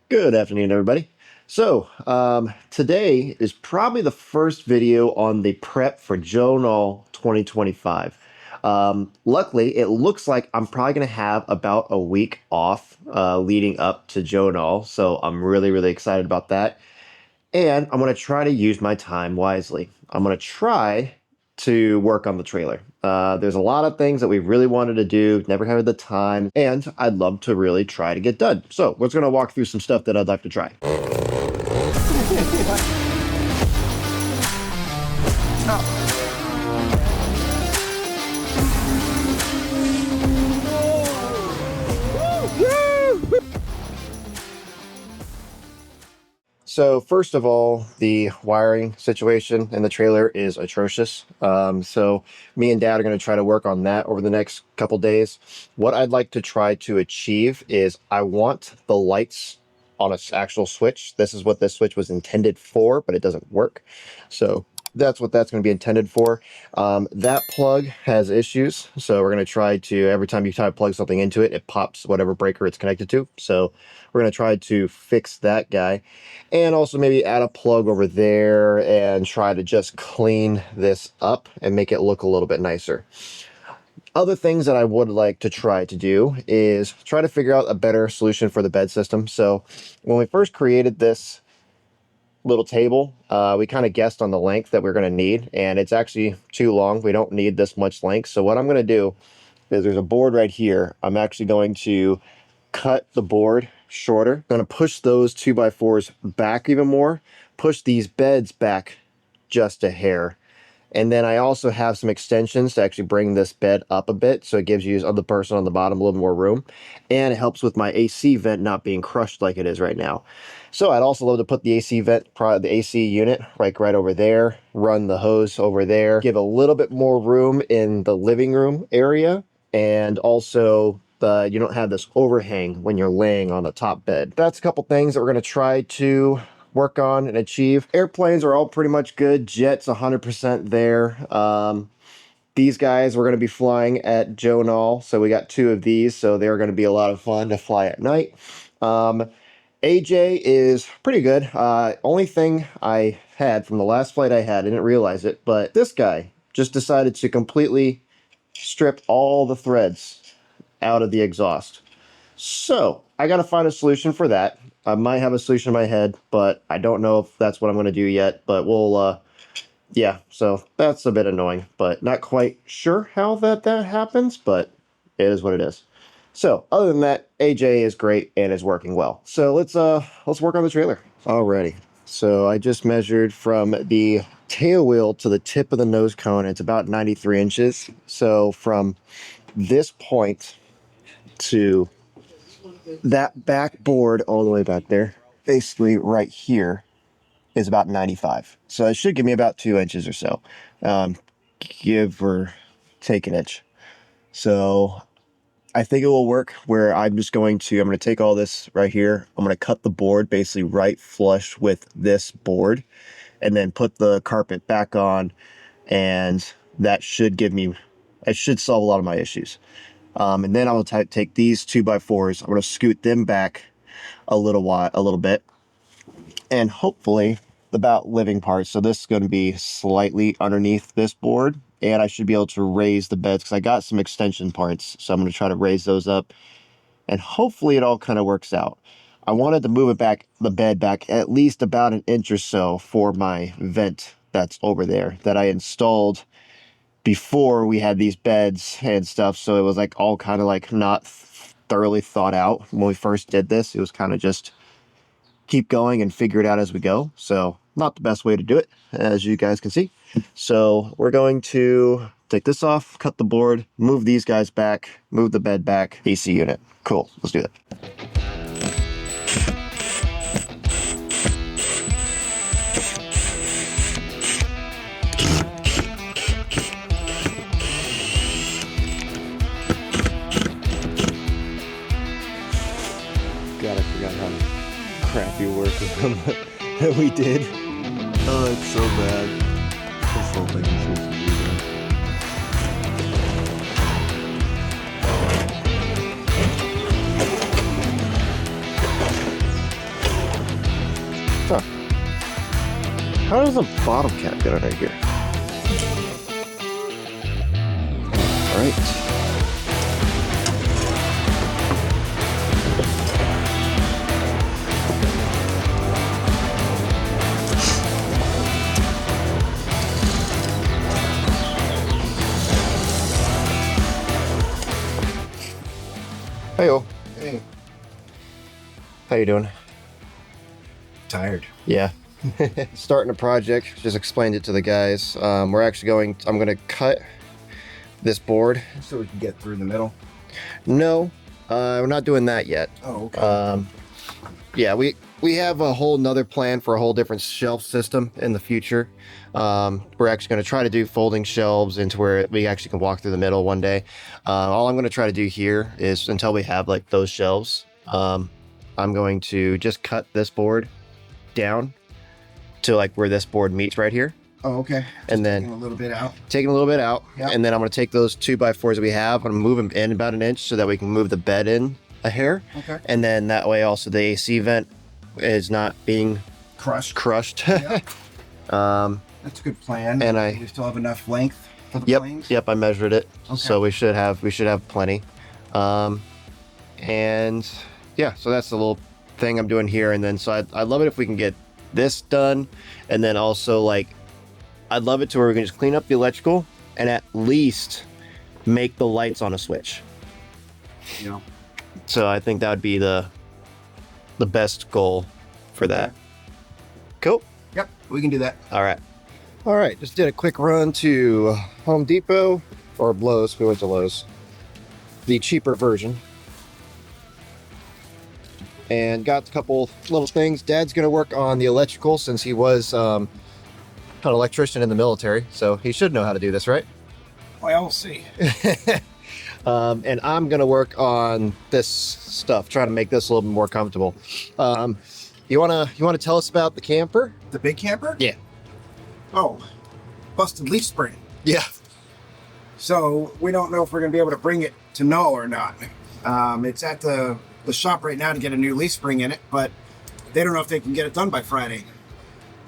Good afternoon, everybody. Today is probably the first video on the prep for Joe Nall 2025. Luckily, it looks like I'm probably going to have about a week off leading up to Joe Nall, so I'm really, really excited about that. And I'm going to try to use my time wisely. I'm going to try to work on the trailer. There's a lot of things that we really wanted to do, never had the time, and I'd love to really try to get done. So we're going to walk through some stuff that I'd like to try. So first of all, the wiring situation in the trailer is atrocious. So me and Dad are going to try to work on that over the next couple days. What I'd like to try to achieve is I want the lights on an actual switch. This is what this switch was intended for, but it doesn't work. So that's what that's going to be intended for. That plug has issues, so we're going to try to, every time you try to plug something into it, it pops whatever breaker it's connected to. So we're going to try to fix that guy, and also maybe add a plug over there and try to just clean this up and make it look a little bit nicer. Other things that I would like to try to do is try to figure out a better solution for the bed system. So when we first created this little table, we kind of guessed on the length that we're going to need, and it's actually too long. We don't need this much length. So what I'm going to do is, there's a board right here. I'm actually going to cut the board shorter. I'm going to push those 2x4s back even more, push these beds back just a hair. And then I also have some extensions to actually bring this bed up a bit, so it gives you the person on the bottom a little more room, and it helps with my AC vent not being crushed like it is right now. So I'd also love to put the AC vent, probably the AC unit, like right over there, run the hose over there, give a little bit more room in the living room area, and also you don't have this overhang when you're laying on the top bed. That's a couple things that we're going to try to work on and achieve. Airplanes are all pretty much good. Jets 100% there. These guys we're going to be flying at Joe Nall, so we got 2 of these, so they're going to be a lot of fun to fly at night. AJ is pretty good. Only thing I had from the last flight I didn't realize it, but this guy just decided to completely strip all the threads out of the exhaust. So I got to find a solution for that. I might have a solution in my head, but I don't know if that's what I'm going to do yet. But we'll, yeah, so that's a bit annoying, but not quite sure how that happens, but it is what it is. So other than that, AJ is great and is working well. So let's work on the trailer. Alrighty. So I just measured from the tail wheel to the tip of the nose cone. It's about 93 inches. So from this point to that back board all the way back there, basically right here, is about 95. So it should give me about 2 inches or so, give or take an inch. So I think it will work where I'm going to take all this right here. I'm going to cut the board basically right flush with this board, and then put the carpet back on, and that should it should solve a lot of my issues. And then I will take these 2x4s. I'm going to scoot them back a little bit, and hopefully about living parts. So this is going to be slightly underneath this board, and I should be able to raise the beds because I got some extension parts. So I'm going to try to raise those up, and hopefully it all kind of works out. I wanted to move the bed back at least about an inch or so for my vent that's over there that I installed before we had these beds and stuff. So it was like all kind of like not thoroughly thought out when we first did this. It was kind of just keep going and figure it out as we go. So not the best way to do it, as you guys can see. So we're going to take this off, cut the board, move these guys back, move the bed back, AC unit. Cool, let's do that. God, I forgot how crappy work that we did. Oh, it's so bad. This whole thing is supposed to do that. How does the bottom cap get under here? All right. Hey-o. Hey. How you doing? Tired. Yeah. Starting a project. Just explained it to the guys. We're actually I'm going to cut this board. So we can get through the middle. No, we're not doing that yet. Oh, okay. Yeah, we have a whole nother plan for a whole different shelf system in the future. We're actually going to try to do folding shelves into where we actually can walk through the middle one day. All I'm going to try to do here is until we have like those shelves, I'm going to just cut this board down to like where this board meets right here. Oh, okay. And then taking a little bit out. Taking a little bit out. Yep. And then I'm going to take those 2x4s that we have. I'm going to move them in about an inch so that we can move the bed in a hair. Okay. And then that way also the AC vent is not being crushed. Yep. That's a good plan. And we still have enough length for the planes? Yep, I measured it. Okay. So we should have plenty. And yeah, so that's the little thing I'm doing here. And then so I'd love it if we can get this done. And then also like I'd love it to where we can just clean up the electrical and at least make the lights on a switch. Yeah. So I think that would be the best goal for that. Cool. Yep, we can do that. All right, just did a quick run to Home Depot or Lowe's. We went to Lowe's, the cheaper version, and got a couple little things. Dad's gonna work on the electrical since he was an electrician in the military, so he should know how to do this, right? Well, we'll see. And I'm gonna work on this stuff, trying to make this a little bit more comfortable. You wanna tell us about the camper? The big camper? Yeah. Oh, busted leaf spring. Yeah. So we don't know if we're going to be able to bring it to Nall or not. It's at the shop right now to get a new leaf spring in it, but they don't know if they can get it done by Friday.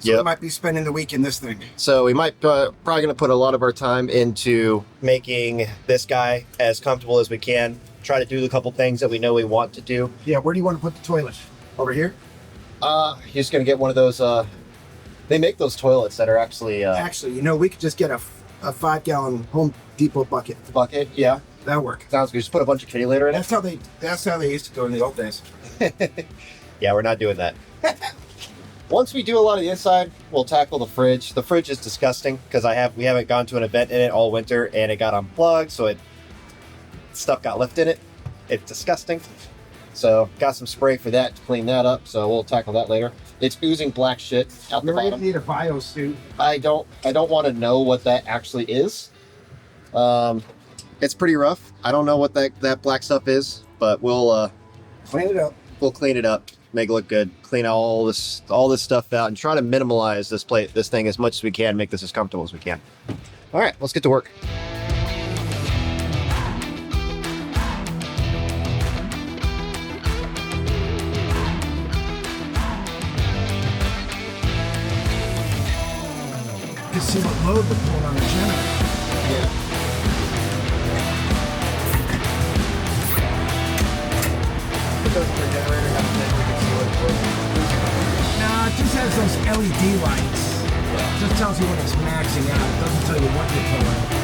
So we might be spending the week in this thing. So we might probably going to put a lot of our time into making this guy as comfortable as we can. Try to do the couple things that we know we want to do. Yeah, where do you want to put the toilet? Over here? You're just going to get one of those, they make those toilets that are actually... Actually, we could just get a 5-gallon Home Depot bucket. Bucket, yeah. That'll work. Sounds good. Just put a bunch of kitty litter in it. That's how they used to do it in the old days. Yeah, we're not doing that. Once we do a lot of the inside, we'll tackle the fridge. The fridge is disgusting because we haven't gone to an event in it all winter and it got unplugged, so stuff got left in it. It's disgusting. So got some spray for that to clean that up. So we'll tackle that later. It's oozing black shit out the bottom. Need a bio suit. I don't want to know what that actually is. It's pretty rough. I don't know what that black stuff is, but we'll clean it up. We'll clean it up, make it look good, clean all this stuff out, and try to minimize this thing as much as we can, make this as comfortable as we can. All right, let's get to work. You can see what load we're pulling on the generator. Yeah. Nah, it just has those LED lights. It just tells you when it's maxing out. It doesn't tell you what you're pulling.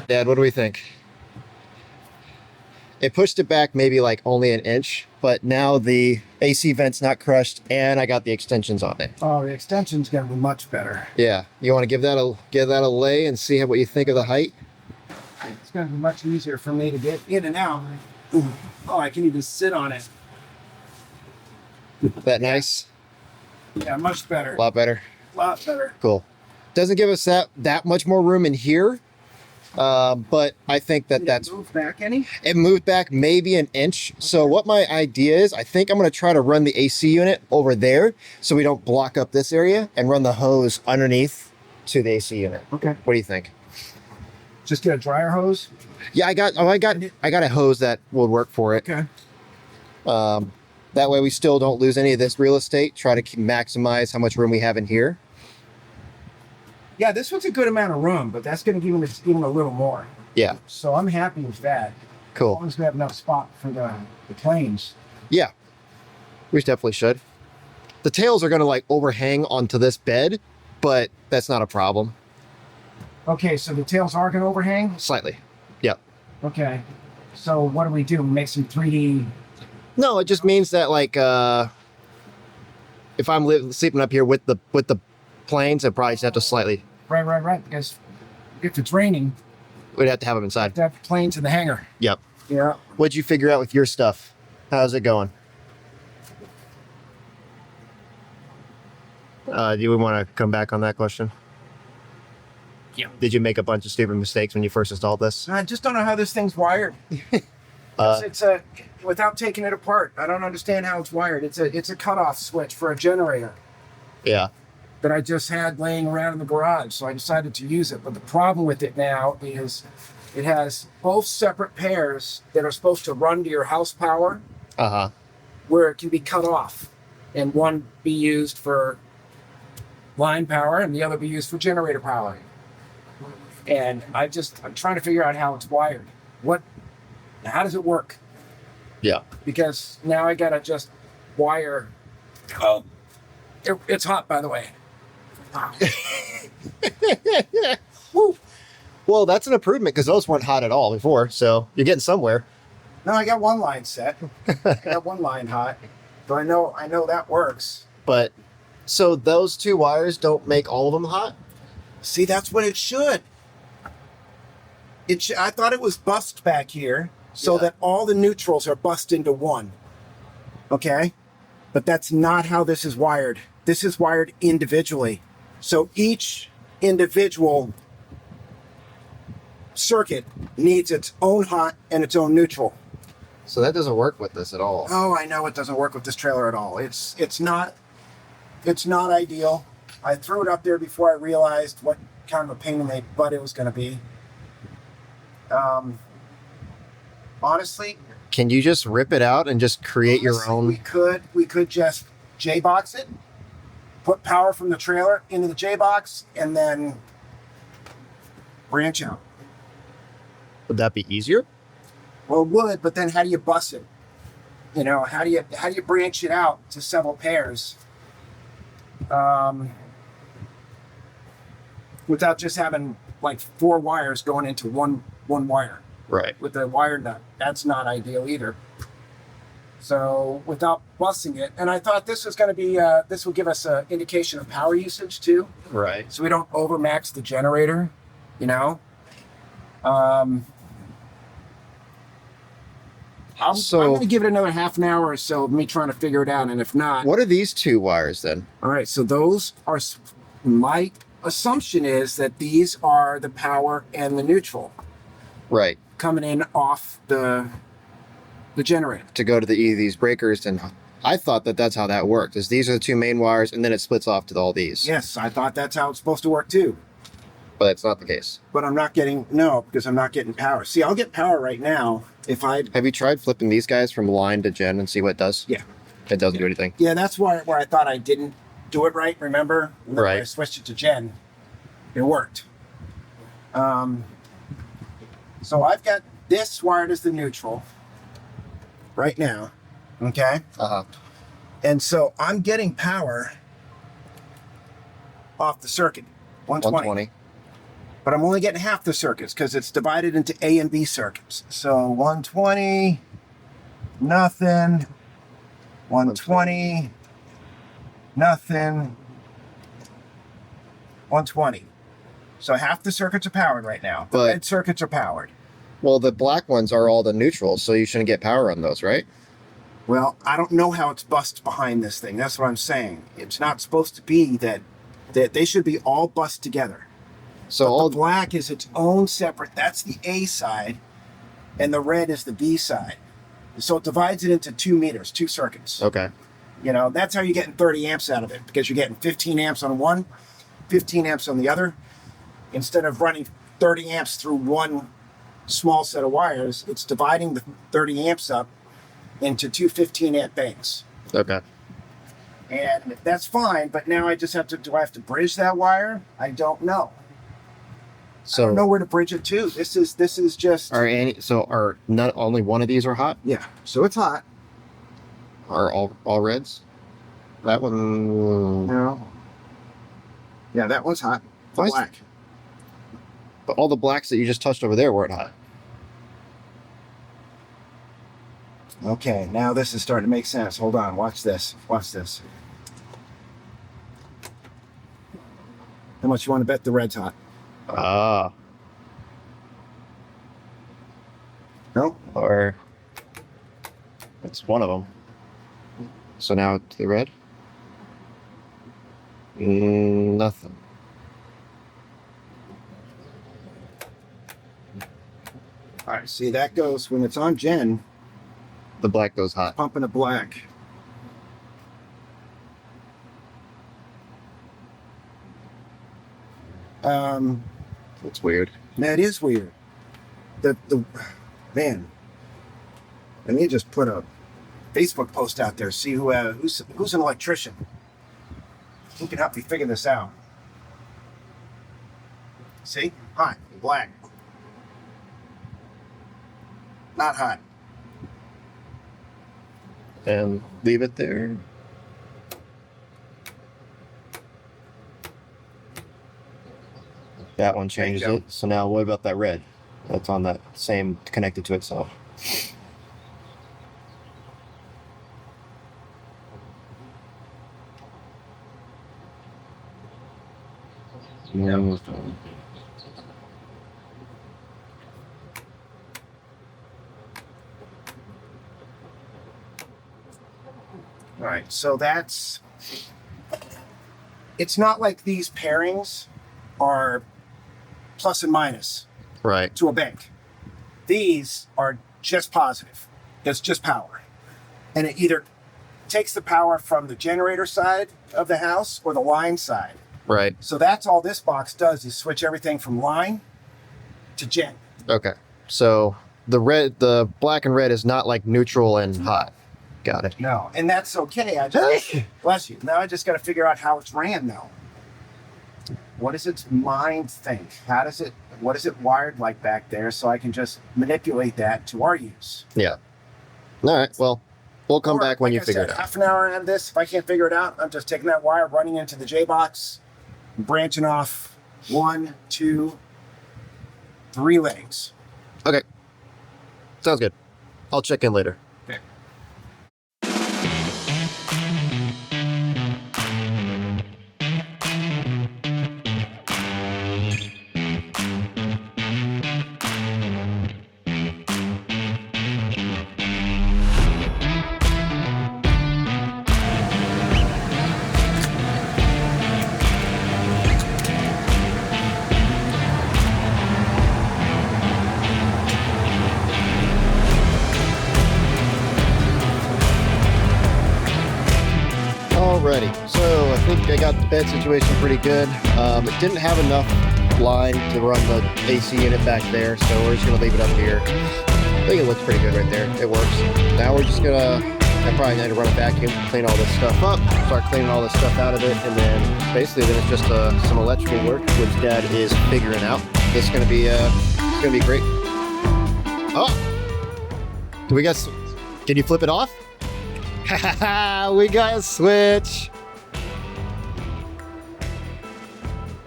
Dad, what do we think? It pushed it back maybe like only an inch, but now the AC vent's not crushed and I got the extensions on it. Oh, the extension's gonna be much better. Yeah. You want to give that a lay and see what you think of the height? It's gonna be much easier for me to get in and out. Oh, I can even sit on it. That nice? Yeah, much better. A lot better. A lot better. Cool. Doesn't give us that much more room in here, But I think that Did that's it move back any? it moved back maybe an inch. So what my idea is, I think I'm going to try to run the AC unit over there so we don't block up this area and run the hose underneath to the AC unit. Okay. What do you think? Just get a dryer hose. Yeah, I got a hose that would work for it. Okay. That way we still don't lose any of this real estate. Try to maximize how much room we have in here. Yeah, this one's a good amount of room, but that's going to give us even a little more. Yeah, So I'm happy with that. As cool. long as we have enough spot for the planes. Yeah, we definitely should. The tails are going to like overhang onto this bed, but that's not a problem. Okay, so the tails are going to overhang? Slightly. Yep. Okay. So what do? We make some 3D... No, it just means that like if I'm sleeping up here with the planes, I probably just have to slightly. Right. Because if it's raining, We'd have to have them inside. to have planes in the hangar. Yep. Yeah. What'd you figure out with your stuff? How's it going? Do we want to come back on that question? Yeah. Did you make a bunch of stupid mistakes when you first installed this? I just don't know how this thing's wired. It's a without taking it apart. I don't understand how it's wired. It's a cutoff switch for a generator Yeah. that I just had laying around in the garage, so I decided to use it. But the problem with it now is it has both separate pairs that are supposed to run to your house power, Uh-huh. where it can be cut off, and one be used for line power and the other be used for generator power. And I'm trying to figure out how it's wired. How does it work? Yeah. Because now I gotta just wire. Oh, it's hot, by the way. Woo. Well, that's an improvement because those weren't hot at all before, so you're getting somewhere. No, I got one line set. I got one line hot, so I know that works. But so those two wires don't make all of them hot? See, that's what it should. I thought it was bussed back here so Yeah. that all the neutrals are bussed into one. Okay? But that's not how this is wired. This is wired individually. So each individual circuit needs its own hot and its own neutral. So that doesn't work with this at all. Oh, I know it doesn't work with this trailer at all. It's not ideal. I threw it up there before I realized what kind of a pain in the butt it was going to be. Honestly, Can you just rip it out and just create your own? We could just J-box it, put power from the trailer into the J-box, and then branch out. Would that be easier? Well, it would, but then how do you bus it? You know, how do you branch it out to several pairs? Without just having like 4 wires going into one wire. Right. With the wire nut. That's not ideal either. So without busting it, and I thought this was going to be, this will give us an indication of power usage too, Right. so we don't overmax the generator, you know. I'm going to give it another half an hour or so of me trying to figure it out, and if not, What are these two wires then? all right. So those are my assumption is that these are the power and the neutral Right. coming in off the generator. To go to these breakers, and I thought that that's how that worked. Is these are the two main wires, and then it splits off to all these. Yes, I thought that's how it's supposed to work too. But that's not the case. But because I'm not getting power. See, I'll get power right now if I. Have you tried flipping these guys from line to gen and see what it does? Yeah. It doesn't do anything. Yeah, that's where I thought I didn't do it right. Remember? And then when Right. I switched it to gen. It worked. So I've got this wired as the neutral right now. Okay. Uh-huh. And so I'm getting power off the circuit, 120. 120. But I'm only getting half the circuits because it's divided into A and B circuits. So 120, nothing, 120, nothing, 120. So half the circuits are powered right now. The But- red circuits are powered. Well, the black ones are all the neutrals, so you shouldn't get power on those, right? Well, I don't know how it's bussed behind this thing. That's what I'm saying. It's not supposed to be that they should be all bussed together. So But all the black is its own separate. That's the A side, and the red is the B side. So it divides it into 2 meters, 2 circuits. okay. You know, that's how you're getting 30 amps out of it, because you're getting 15 amps on one, 15 amps on the other. Instead of running 30 amps through one small set of wires, it's dividing the 30 amps up into 2 15-amp banks. Okay. And that's fine, but now I just have to, do I have to bridge that wire? I don't know. So I don't know where to bridge it to. This is just... are not only one of these are hot? Yeah, so it's hot. Are all reds? That one... No. Yeah, that one's hot. Why is- Black. But all the blacks that you just touched over there weren't hot. Okay, now this is starting to make sense. Hold on, watch this. Watch this. How much you want to bet the red's hot? Ah. No? Or... That's one of them. So now it's the red? Nothing. All right, see, that goes, when it's on gen, The black goes hot. pumping a black. That's weird. That is weird. The man. Let me just put a Facebook post out there. See who's an electrician. Who can help me figure this out? See, hot, black. Not hot. And leave it there. That one changes There you it. So now what about that red? That's on that same, connected to itself. All right, so it's not like these pairings are plus and minus Right. to a bank. These are just positive. It's just power. And it either takes the power from the generator side of the house or the line side. Right. So that's all this box does, is switch everything from line to gen. Okay. So the black and red is not like neutral and hot. Got it. No, and that's okay. Bless you. Now I just got to figure out how it's ran, though. What does its mind think? What is it wired like back there, so I can just manipulate that to our use? Yeah. All right. Well, we'll come Or, back when like you I figure said, it out. Half an hour on this. If I can't figure it out, I'm just taking that wire, running into the J box, branching off 1, 2, 3 legs. Okay. Sounds good. I'll check in later. Okay. Alrighty, so I think I got the bed situation pretty good. It didn't have enough line to run the AC unit back there, so we're just gonna leave it up here. I think it looks pretty good right there. It works. Now we're just gonna, I probably need to run a vacuum, clean all this stuff up, start cleaning all this stuff out of it, and then basically then it's just some electrical work, which Dad is figuring out. This is gonna be great. Oh, can you flip it off? We got a switch.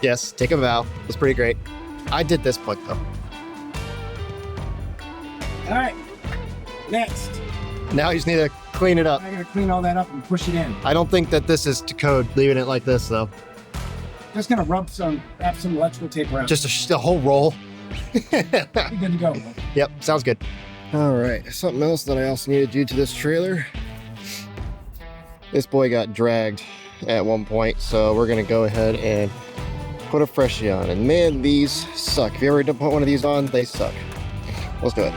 Yes, take a bow. It's pretty great. I did this plug though. All right. Next. Now you just need to clean it up. I gotta clean all that up and push it in. I don't think that this is to code, leaving it like this though. Just gonna wrap some electrical tape around. Just a whole roll. You're good to go. Yep, sounds good. All right, something else that I also need to do to this trailer. This boy got dragged at one point, so we're gonna go ahead and Put a freshie on, and man, these suck. If you ever put one of these on, they suck. Let's do it.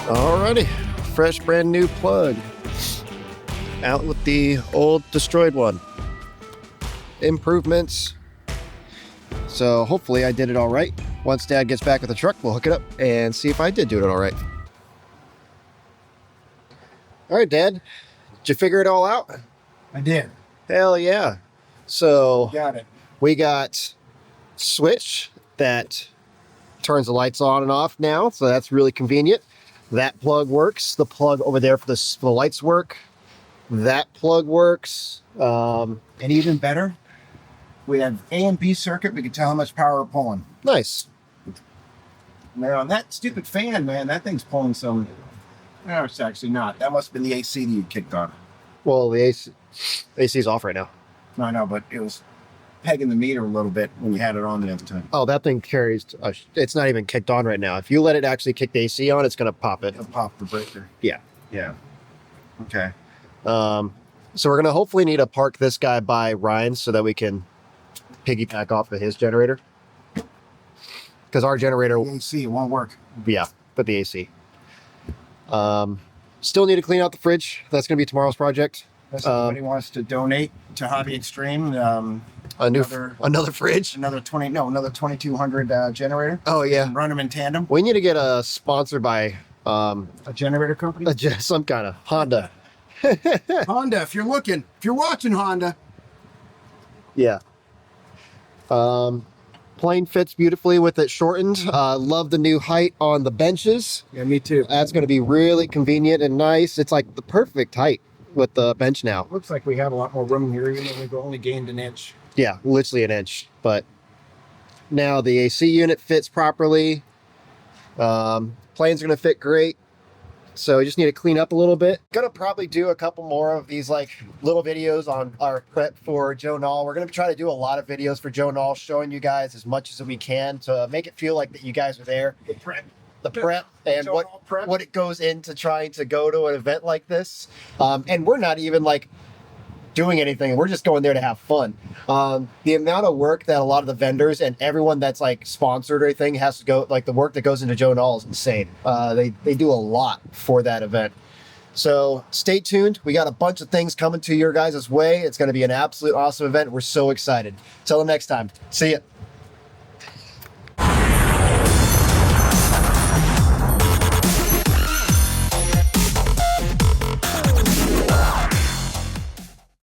Alrighty, fresh brand new plug. Out with the old destroyed one. Improvements. So hopefully I did it all right. Once Dad gets back with the truck, we'll hook it up and see if I did do it all right. All right, Dad, did you figure it all out? I did. Hell yeah. So Got it. we got switch that turns the lights on and off now, so that's really convenient. That plug works. The plug over there for the lights work. That plug works. And even better, we have A and B circuit. We can tell how much power we're pulling. Nice. Now, on that stupid fan, man, that thing's pulling some. No, it's actually not. That must have been the AC that you kicked on. Well, the AC's off right now. No, I know, but it was pegging the meter a little bit when you had it on the other time. Oh, that thing carries. It's not even kicked on right now. If you let it actually kick the AC on, it's gonna pop it. It'll pop the breaker. Yeah. Yeah. Okay. So we're gonna hopefully need to park this guy by Ryan's so that we can piggyback off of his generator. Because our generator, The AC, it won't work. yeah, but the AC. Still need to clean out the fridge. That's gonna be tomorrow's project. If anybody wants to donate to Hobby Extreme, Another fridge. another 2200 generator. Oh yeah. And run them in tandem. We need to get a sponsored by A generator company. some kind of Honda. Honda, if you're watching Honda. Yeah. Plane fits beautifully with it shortened. Love the new height on the benches. Yeah, me too. That's going to be really convenient and nice. It's like the perfect height with the bench now. Looks like we have a lot more room here, even though we've only gained an inch. Yeah, literally an inch. But now the AC unit fits properly. Planes are going to fit great. So we just need to clean up a little bit. Gonna probably do a couple more of these like little videos on our prep for Joe Nall. We're gonna try to do a lot of videos for Joe Nall, showing you guys as much as we can to make it feel like that you guys are there. The prep. The prep and Joe Nall prep. what it goes into trying to go to an event like this. And we're not even like doing anything. We're just going there to have fun. The amount of work that a lot of the vendors and everyone that's like sponsored or anything has to go, like the work that goes into Joe Nall is insane. They do a lot for that event. So stay tuned. We got a bunch of things coming to your guys' way. It's going to be an absolute awesome event. We're so excited. Till the next time. See ya.